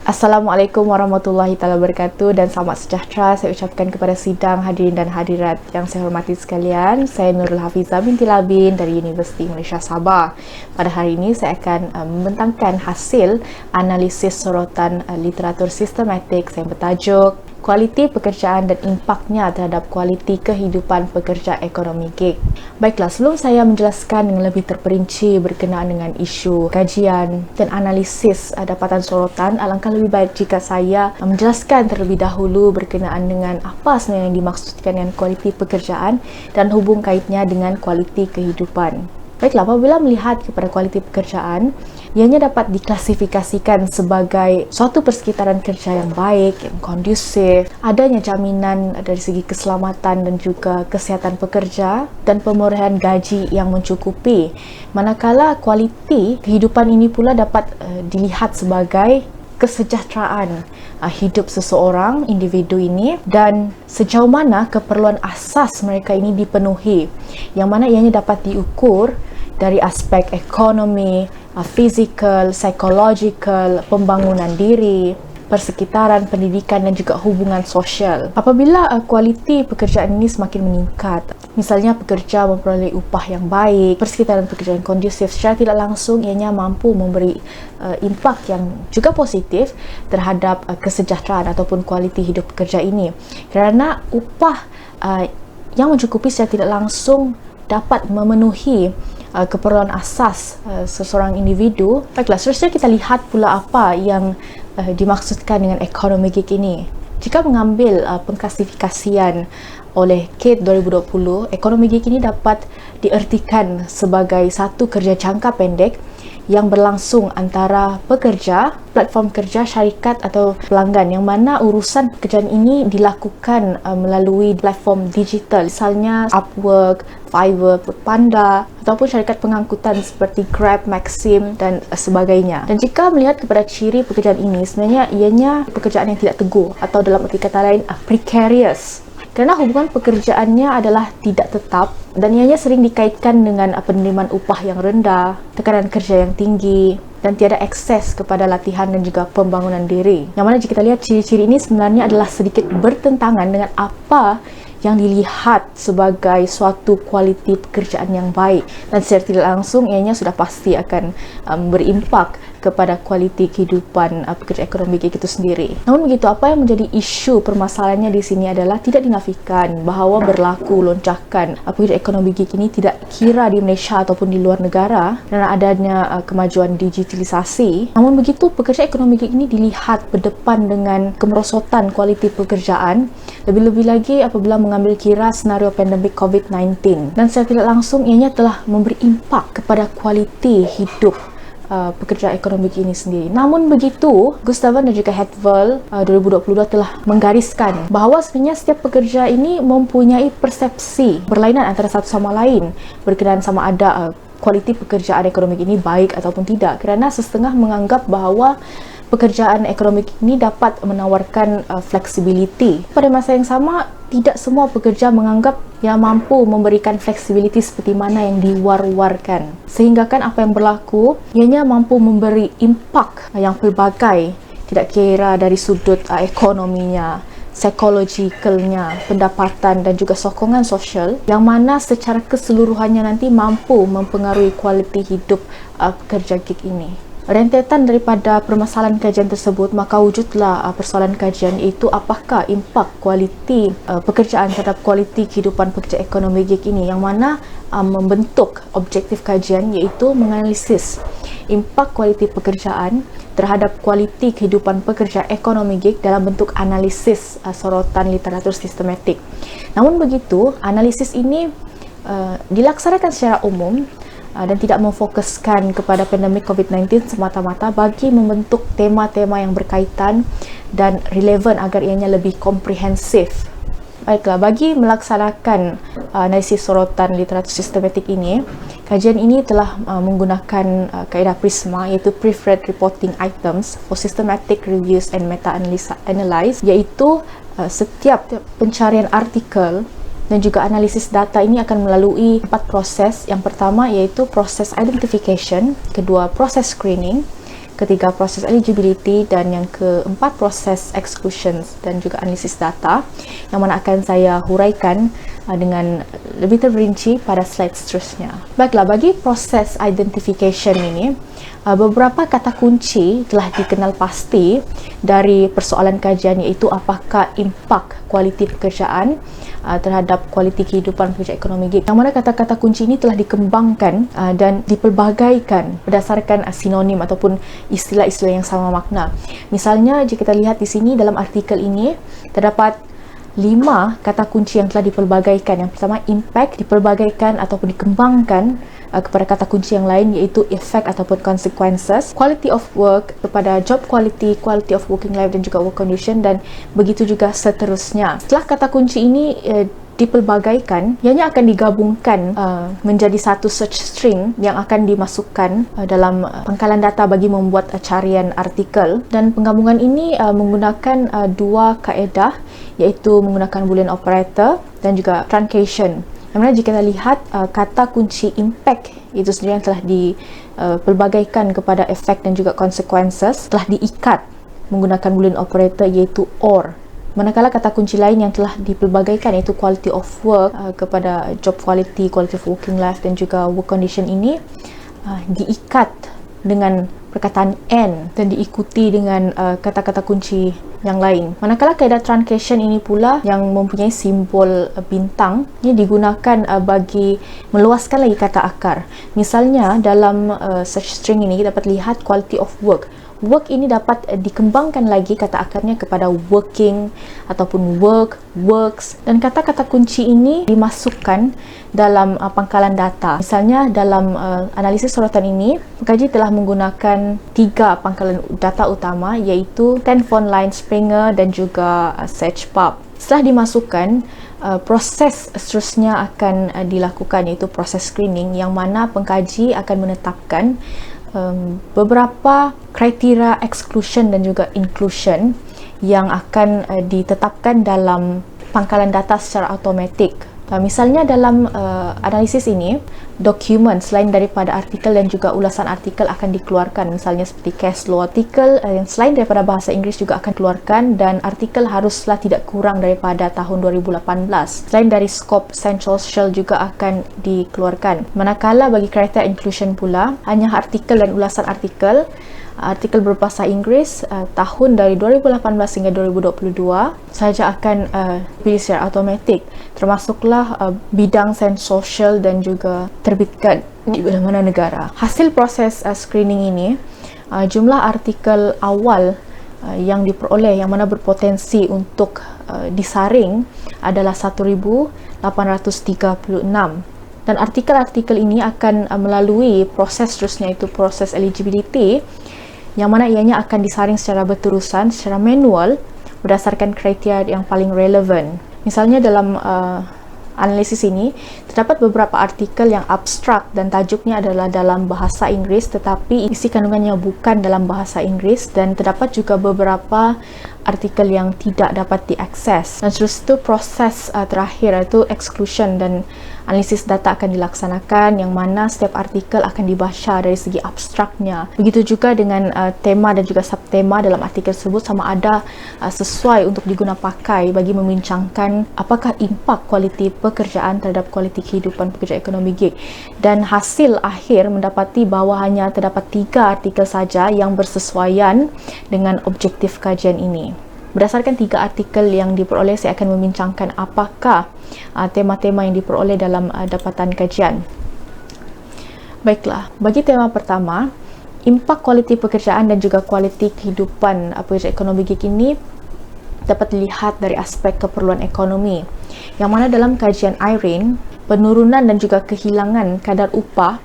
Assalamualaikum warahmatullahi taala wabarakatuh dan selamat sejahtera saya ucapkan kepada sidang hadirin dan hadirat yang saya hormati sekalian. Saya Nurul Hafizah binti Labin dari Universiti Malaysia Sabah. Pada hari ini saya akan membentangkan hasil analisis sorotan literatur sistematik saya bertajuk Kualiti Pekerjaan dan Impaknya terhadap Kualiti Kehidupan Pekerja Ekonomi Gig. Baiklah, sebelum saya menjelaskan dengan lebih terperinci berkenaan dengan isu kajian dan analisis dapatan sorotan, alangkah lebih baik jika saya menjelaskan terlebih dahulu berkenaan dengan apa sebenarnya yang dimaksudkan dengan kualiti pekerjaan dan hubung kaitnya dengan kualiti kehidupan. Baiklah, apabila melihat kepada kualiti pekerjaan, ianya dapat diklasifikasikan sebagai suatu persekitaran kerja yang baik, yang kondusif, adanya jaminan dari segi keselamatan dan juga kesihatan pekerja, dan pemulihan gaji yang mencukupi. Manakala kualiti kehidupan ini pula dapat dilihat sebagai kesejahteraan hidup seseorang, individu ini, dan sejauh mana keperluan asas mereka ini dipenuhi, yang mana ianya dapat diukur dari aspek ekonomi, fizikal, psikologikal, pembangunan diri, persekitaran, pendidikan dan juga hubungan sosial. Apabila kualiti pekerjaan ini semakin meningkat, misalnya pekerja memperoleh upah yang baik, persekitaran pekerjaan kondusif, secara tidak langsung ianya mampu memberi impak yang juga positif terhadap kesejahteraan ataupun kualiti hidup pekerja ini. Kerana upah yang mencukupi secara tidak langsung dapat memenuhi keperluan asas seseorang individu. Baiklah, seterusnya kita lihat pula apa yang dimaksudkan dengan ekonomi gig ini. Jika mengambil pengklasifikasian oleh Kate 2020, ekonomi gig ini dapat diertikan sebagai satu kerja jangka pendek yang berlangsung antara pekerja, platform kerja, syarikat atau pelanggan, yang mana urusan pekerjaan ini dilakukan melalui platform digital, misalnya Upwork, Fiverr, Foodpanda ataupun syarikat pengangkutan seperti Grab, Maxim dan sebagainya. Dan jika melihat kepada ciri pekerjaan ini, sebenarnya ianya pekerjaan yang tidak teguh atau dalam arti kata lain precarious. Kerana hubungan pekerjaannya adalah tidak tetap dan ianya sering dikaitkan dengan penerimaan upah yang rendah, tekanan kerja yang tinggi dan tiada akses kepada latihan dan juga pembangunan diri. Yang mana jika kita lihat ciri-ciri ini sebenarnya adalah sedikit bertentangan dengan apa yang dilihat sebagai suatu kualiti pekerjaan yang baik, dan secara tidak langsung ianya sudah pasti akan berimpak kepada kualiti kehidupan pekerja ekonomi gig itu sendiri. Namun begitu, apa yang menjadi isu permasalahannya di sini adalah tidak dinafikan bahawa berlaku lonjakan pekerja ekonomi gig ini tidak kira di Malaysia ataupun di luar negara kerana adanya kemajuan digitalisasi. Namun begitu, pekerja ekonomi gig ini dilihat berdepan dengan kemerosotan kualiti pekerjaan, lebih-lebih lagi apabila mengambil kira senario pandemik COVID-19, dan secara tidak langsung ianya telah memberi impak kepada kualiti hidup pekerja ekonomi ini sendiri. Namun begitu, Gustavan dan juga Hetvel 2022 telah menggariskan bahawa sebenarnya setiap pekerja ini mempunyai persepsi berlainan antara satu sama lain berkenaan sama ada kualiti pekerjaan ekonomi ini baik ataupun tidak, kerana setengah menganggap bahawa pekerjaan ekonomi ini dapat menawarkan fleksibiliti. Pada masa yang sama, tidak semua pekerja menganggap yang mampu memberikan fleksibiliti seperti mana yang diwar-warkan. Sehingga kan apa yang berlaku, ianya mampu memberi impak yang pelbagai, tidak kira dari sudut ekonominya, psikologikalnya, pendapatan dan juga sokongan sosial, yang mana secara keseluruhannya nanti mampu mempengaruhi kualiti hidup pekerja gig ini. Rentetan daripada permasalahan kajian tersebut, maka wujudlah persoalan kajian, iaitu apakah impak kualiti pekerjaan terhadap kualiti kehidupan pekerja ekonomi gig ini, yang mana membentuk objektif kajian iaitu menganalisis impak kualiti pekerjaan terhadap kualiti kehidupan pekerja ekonomi gig dalam bentuk analisis sorotan literatur sistematik. Namun begitu, analisis ini dilaksanakan secara umum dan tidak memfokuskan kepada pandemik COVID-19 semata-mata, bagi membentuk tema-tema yang berkaitan dan relevan agar ianya lebih komprehensif. Baiklah, bagi melaksanakan analisis sorotan literatur sistematik ini, kajian ini telah menggunakan kaedah PRISMA, iaitu Preferred Reporting Items for Systematic Reviews and Meta-Analysis, iaitu setiap pencarian artikel dan juga analisis data ini akan melalui 4 proses. Yang pertama iaitu proses identification, kedua proses screening, ketiga proses eligibility, dan yang keempat proses exclusions dan juga analisis data, yang mana akan saya huraikan dengan lebih terperinci pada slide seterusnya. Baiklah, bagi proses identification ini, beberapa kata kunci telah dikenal pasti dari persoalan kajian, iaitu apakah impak kualiti pekerjaan terhadap kualiti kehidupan pekerja ekonomi gig, yang mana kata-kata kunci ini telah dikembangkan dan dipelbagaikan berdasarkan sinonim ataupun istilah-istilah yang sama makna. Misalnya, jika kita lihat di sini dalam artikel ini terdapat 5 kata kunci yang telah dipelbagaikan. Yang pertama, impact, dipelbagaikan ataupun dikembangkan kepada kata kunci yang lain, iaitu effect ataupun consequences, quality of work kepada job quality, quality of working life dan juga work condition, dan begitu juga seterusnya. Setelah kata kunci ini dipelbagaikan, ianya akan digabungkan menjadi satu search string yang akan dimasukkan dalam pangkalan data bagi membuat carian artikel. Dan penggabungan ini menggunakan dua kaedah, iaitu menggunakan boolean operator dan juga truncation. Yang mana jika kita lihat kata kunci impact itu sendiri yang telah dipelbagaikan kepada effect dan juga consequences telah diikat menggunakan boolean operator, iaitu or. Manakala kata kunci lain yang telah dipelbagaikan, iaitu quality of work kepada job quality, quality of working life dan juga work condition ini diikat dengan perkataan and dan diikuti dengan kata-kata kunci yang lain. Manakala kaedah truncation ini pula yang mempunyai simbol bintang, ini digunakan bagi meluaskan lagi kata akar. Misalnya dalam search string ini kita dapat lihat quality of work. Work ini dapat dikembangkan lagi kata akarnya kepada working ataupun work, works, dan kata-kata kunci ini dimasukkan dalam pangkalan data. Misalnya dalam analisis sorotan ini, pengkaji telah menggunakan 3 pangkalan data utama, iaitu Tenfont-Line, Springer dan juga SearchPub. Setelah dimasukkan, proses seterusnya akan dilakukan, iaitu proses screening, yang mana pengkaji akan menetapkan beberapa kriteria exclusion dan juga inclusion yang akan ditetapkan dalam pangkalan data secara automatik. Misalnya dalam analisis ini, dokumen selain daripada artikel dan juga ulasan artikel akan dikeluarkan. Misalnya seperti case law artikel yang selain daripada bahasa Inggeris juga akan keluarkan, dan artikel haruslah tidak kurang daripada tahun 2018. Selain dari scope Central Social juga akan dikeluarkan. Manakala bagi kriteria inclusion pula, hanya artikel dan ulasan artikel berbahasa Inggeris tahun dari 2018 hingga 2022 sahaja akan dipilih secara automatik, termasuklah bidang sains sosial dan juga terbitkan di mana negara. Hasil proses screening ini, jumlah artikel awal yang diperoleh yang mana berpotensi untuk disaring adalah 1,836, dan artikel-artikel ini akan melalui proses seterusnya, iaitu proses eligibility, yang mana ianya akan disaring secara berterusan, secara manual berdasarkan kriteria yang paling relevan. Misalnya dalam analisis ini terdapat beberapa artikel yang abstrak dan tajuknya adalah dalam bahasa Inggris tetapi isi kandungannya bukan dalam bahasa Inggris, dan terdapat juga beberapa artikel yang tidak dapat diakses. Dan terus itu proses terakhir, iaitu exclusion dan analisis data akan dilaksanakan, yang mana setiap artikel akan dibaca dari segi abstraknya. Begitu juga dengan tema dan juga subtema dalam artikel tersebut sama ada sesuai untuk digunakan pakai bagi membincangkan apakah impak kualiti pekerjaan terhadap kualiti kehidupan pekerja ekonomi gig. Dan hasil akhir mendapati bahawa hanya terdapat 3 artikel saja yang bersesuaian dengan objektif kajian ini. Berdasarkan 3 artikel yang diperoleh, saya akan membincangkan apakah tema-tema yang diperoleh dalam dapatan kajian. Baiklah, bagi tema pertama, impak kualiti pekerjaan dan juga kualiti kehidupan pekerja ekonomi gig ini dapat dilihat dari aspek keperluan ekonomi, yang mana dalam kajian IREN, penurunan dan juga kehilangan kadar upah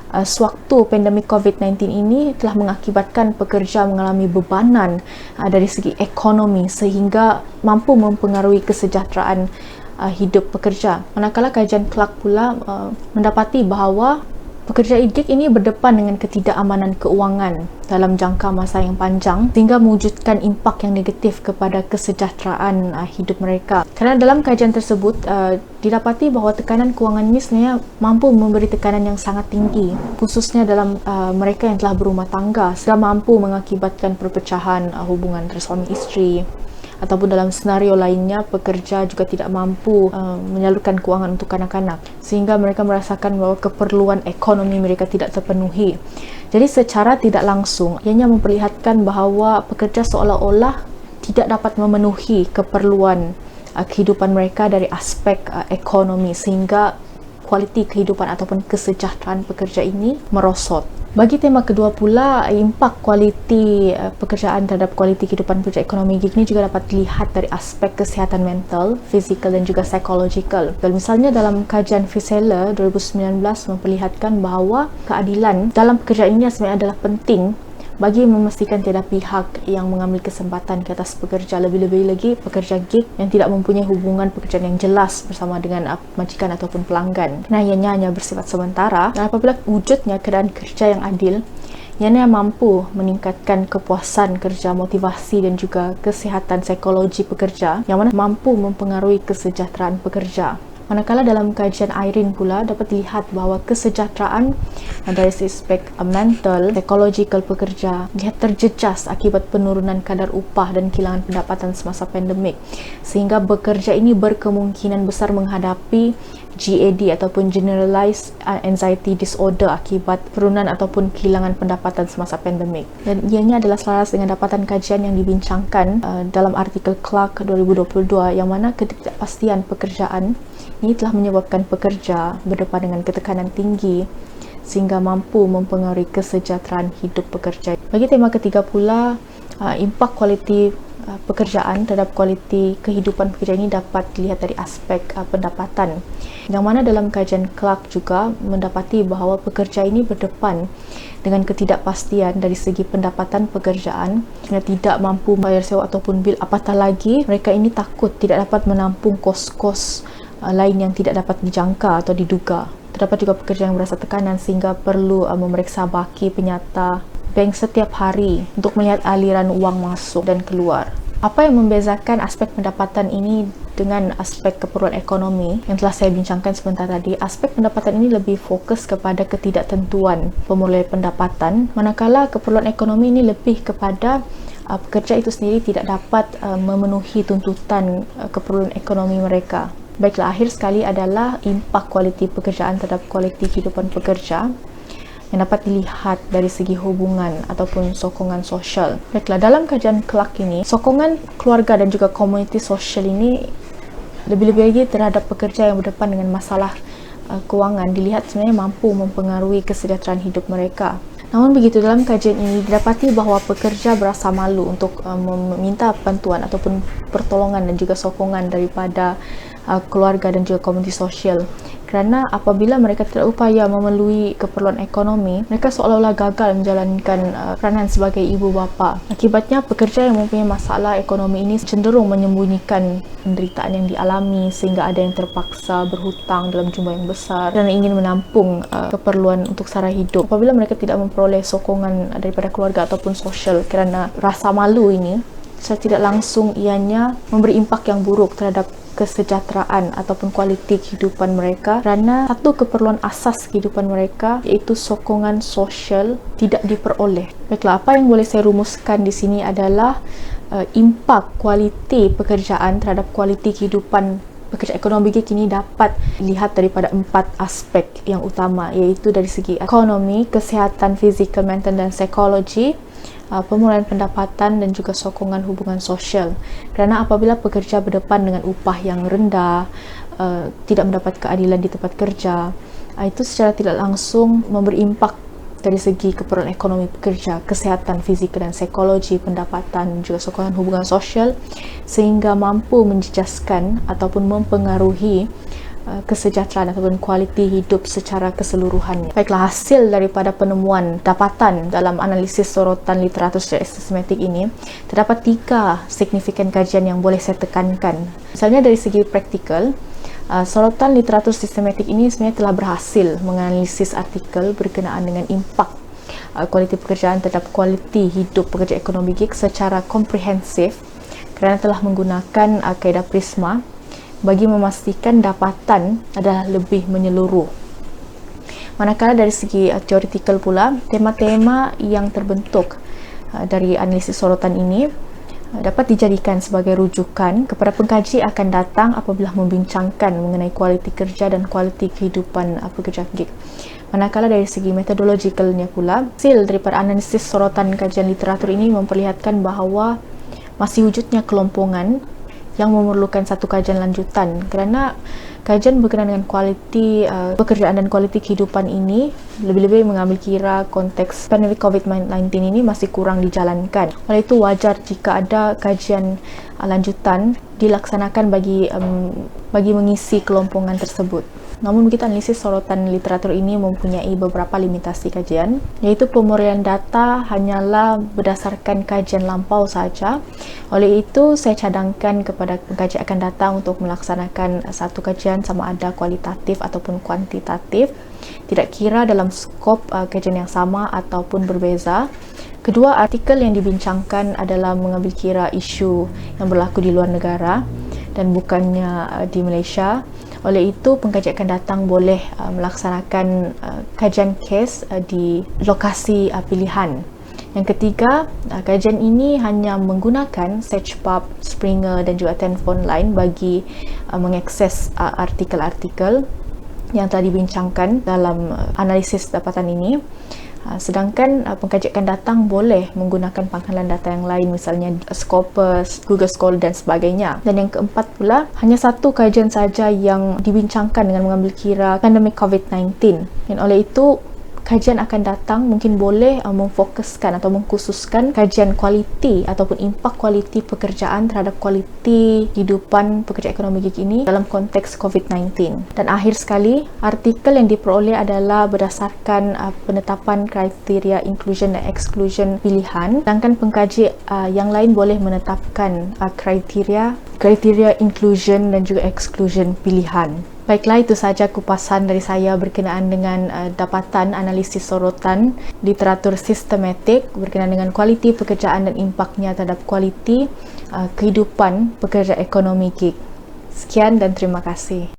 sewaktu pandemik COVID-19 ini telah mengakibatkan pekerja mengalami bebanan dari segi ekonomi sehingga mampu mempengaruhi kesejahteraan hidup pekerja. Manakala kajian Clark pula mendapati bahawa Pekerja gig ini berdepan dengan ketidakamanan keuangan dalam jangka masa yang panjang sehingga mewujudkan impak yang negatif kepada kesejahteraan hidup mereka. Kerana dalam kajian tersebut didapati bahawa tekanan kewangan ini sebenarnya mampu memberi tekanan yang sangat tinggi, khususnya dalam mereka yang telah berumah tangga, sehingga mampu mengakibatkan perpecahan hubungan antara suami isteri. Ataupun dalam senario lainnya, pekerja juga tidak mampu menyalurkan kewangan untuk kanak-kanak sehingga mereka merasakan bahawa keperluan ekonomi mereka tidak terpenuhi. Jadi secara tidak langsung ianya memperlihatkan bahawa pekerja seolah-olah tidak dapat memenuhi keperluan kehidupan mereka dari aspek ekonomi sehingga kualiti kehidupan ataupun kesejahteraan pekerja ini merosot. Bagi tema kedua pula, impak kualiti pekerjaan terhadap kualiti kehidupan pekerja ekonomi gig ini juga dapat dilihat dari aspek kesihatan mental, fizikal dan juga psychological. Misalnya dalam kajian Fieseler 2019 memperlihatkan bahawa keadilan dalam pekerjaan ini sebenarnya adalah penting bagi memastikan tiada pihak yang mengambil kesempatan ke atas pekerja, lebih-lebih lagi pekerja gig yang tidak mempunyai hubungan pekerjaan yang jelas bersama dengan majikan ataupun pelanggan. Nah, ianya hanya bersifat sementara. Dan apabila wujudnya keadaan kerja yang adil, ianya mampu meningkatkan kepuasan kerja, motivasi dan juga kesihatan psikologi pekerja yang mana mampu mempengaruhi kesejahteraan pekerja. Manakala dalam kajian Irene pula dapat dilihat bahawa kesejahteraan dari aspek mental, psikologikal pekerja dia terjejas akibat penurunan kadar upah dan kehilangan pendapatan semasa pandemik, sehingga bekerja ini berkemungkinan besar menghadapi GAD ataupun Generalized Anxiety Disorder akibat penurunan ataupun kehilangan pendapatan semasa pandemik. Dan ianya adalah selaras dengan dapatan kajian yang dibincangkan dalam artikel Clark 2022 yang mana ketidakpastian pekerjaan ini telah menyebabkan pekerja berdepan dengan ketekanan tinggi sehingga mampu mempengaruhi kesejahteraan hidup pekerja. Bagi tema ketiga pula, impak kualiti pekerjaan terhadap kualiti kehidupan pekerja ini dapat dilihat dari aspek pendapatan. Yang mana dalam kajian Clark juga mendapati bahawa pekerja ini berdepan dengan ketidakpastian dari segi pendapatan pekerjaan, tidak mampu membayar sewa ataupun bil, apatah lagi mereka ini takut tidak dapat menampung kos-kos lain yang tidak dapat dijangka atau diduga. Terdapat juga pekerja yang merasa tekanan sehingga perlu memeriksa baki penyata bank setiap hari untuk melihat aliran wang masuk dan keluar. Apa yang membezakan aspek pendapatan ini dengan aspek keperluan ekonomi yang telah saya bincangkan sebentar tadi? Aspek pendapatan ini lebih fokus kepada ketidaktentuan pemulihan pendapatan, manakala keperluan ekonomi ini lebih kepada pekerja itu sendiri tidak dapat memenuhi tuntutan keperluan ekonomi mereka. Baiklah, akhir sekali adalah impak kualiti pekerjaan terhadap kualiti kehidupan pekerja yang dapat dilihat dari segi hubungan ataupun sokongan sosial. Baiklah, dalam kajian Clark ini, sokongan keluarga dan juga komuniti sosial ini lebih-lebih lagi terhadap pekerja yang berdepan dengan masalah kewangan dilihat sebenarnya mampu mempengaruhi kesejahteraan hidup mereka. Namun begitu, dalam kajian ini didapati bahawa pekerja berasa malu untuk meminta bantuan ataupun pertolongan dan juga sokongan daripada keluarga dan juga komuniti sosial. Kerana apabila mereka tidak upaya memenuhi keperluan ekonomi, mereka seolah-olah gagal menjalankan peranan sebagai ibu bapa. Akibatnya, pekerja yang mempunyai masalah ekonomi ini cenderung menyembunyikan penderitaan yang dialami sehingga ada yang terpaksa berhutang dalam jumlah yang besar dan ingin menampung keperluan untuk sara hidup. Apabila mereka tidak memperoleh sokongan daripada keluarga ataupun sosial kerana rasa malu ini, secara tidak langsung ianya memberi impak yang buruk terhadap kesejahteraan ataupun kualiti kehidupan mereka kerana satu keperluan asas kehidupan mereka iaitu sokongan sosial tidak diperoleh. Baiklah, apa yang boleh saya rumuskan di sini adalah impak kualiti pekerjaan terhadap kualiti kehidupan pekerja ekonomi gig ini dapat dilihat daripada 4 aspek yang utama, iaitu dari segi ekonomi, kesihatan fizikal, mental dan psikologi, pemulihan pendapatan dan juga sokongan hubungan sosial. Kerana apabila pekerja berdepan dengan upah yang rendah, tidak mendapat keadilan di tempat kerja, itu secara tidak langsung memberi impak dari segi keperluan ekonomi pekerja, kesihatan fizikal dan psikologi, pendapatan, juga sokongan hubungan sosial, sehingga mampu menjejaskan ataupun mempengaruhi kesejahteraan ataupun kualiti hidup secara keseluruhannya. Baiklah, hasil daripada penemuan dapatan dalam analisis sorotan literatur secara sistematik ini, terdapat 3 signifikan kajian yang boleh saya tekankan. Misalnya dari segi praktikal, Sorotan literatur sistematik ini sebenarnya telah berhasil menganalisis artikel berkenaan dengan impak kualiti pekerjaan terhadap kualiti hidup pekerja ekonomi gig secara komprehensif kerana telah menggunakan kaedah Prisma bagi memastikan dapatan adalah lebih menyeluruh. Manakala dari segi teoretikal pula, tema-tema yang terbentuk dari analisis sorotan ini dapat dijadikan sebagai rujukan kepada pengkaji akan datang apabila membincangkan mengenai kualiti kerja dan kualiti kehidupan pekerja gig. Manakala dari segi metodologikalnya pula, hasil daripada analisis sorotan kajian literatur ini memperlihatkan bahawa masih wujudnya kelompongan yang memerlukan satu kajian lanjutan kerana kajian berkenaan dengan kualiti pekerjaan dan kualiti kehidupan ini lebih-lebih mengambil kira konteks pandemik COVID-19 ini masih kurang dijalankan. Oleh itu wajar jika ada kajian lanjutan dilaksanakan bagi mengisi kelompongan tersebut. Namun begitu, analisis sorotan literatur ini mempunyai beberapa limitasi kajian, iaitu pemuraian data hanyalah berdasarkan kajian lampau saja. Oleh itu, saya cadangkan kepada pengkaji akan datang untuk melaksanakan satu kajian sama ada kualitatif ataupun kuantitatif, tidak kira dalam skop kajian yang sama ataupun berbeza. Kedua artikel yang dibincangkan adalah mengambil kira isu yang berlaku di luar negara dan bukannya di Malaysia. Oleh itu, pengkaji akan datang boleh melaksanakan kajian kes di lokasi pilihan. Yang ketiga, kajian ini hanya menggunakan Searchpub, Springer dan juga Tenphone bagi mengakses artikel-artikel yang telah dibincangkan dalam analisis dapatan ini. Sedangkan pengkaji akan datang boleh menggunakan pangkalan data yang lain, misalnya Scopus, Google Scholar dan sebagainya. Dan yang keempat pula, hanya satu kajian saja yang dibincangkan dengan mengambil kira pandemik COVID-19. Dan oleh itu, kajian akan datang mungkin boleh memfokuskan atau mengkhususkan kajian kualiti ataupun impak kualiti pekerjaan terhadap kualiti kehidupan pekerja ekonomi gig ini dalam konteks COVID-19. Dan akhir sekali, artikel yang diperoleh adalah berdasarkan penetapan kriteria inclusion dan exclusion pilihan, sedangkan pengkaji yang lain boleh menetapkan kriteria inclusion dan juga exclusion pilihan. Baiklah, itu sahaja kupasan dari saya berkenaan dengan dapatan analisis sorotan literatur sistematik berkenaan dengan kualiti pekerjaan dan impaknya terhadap kualiti kehidupan pekerja ekonomi gig. Sekian dan terima kasih.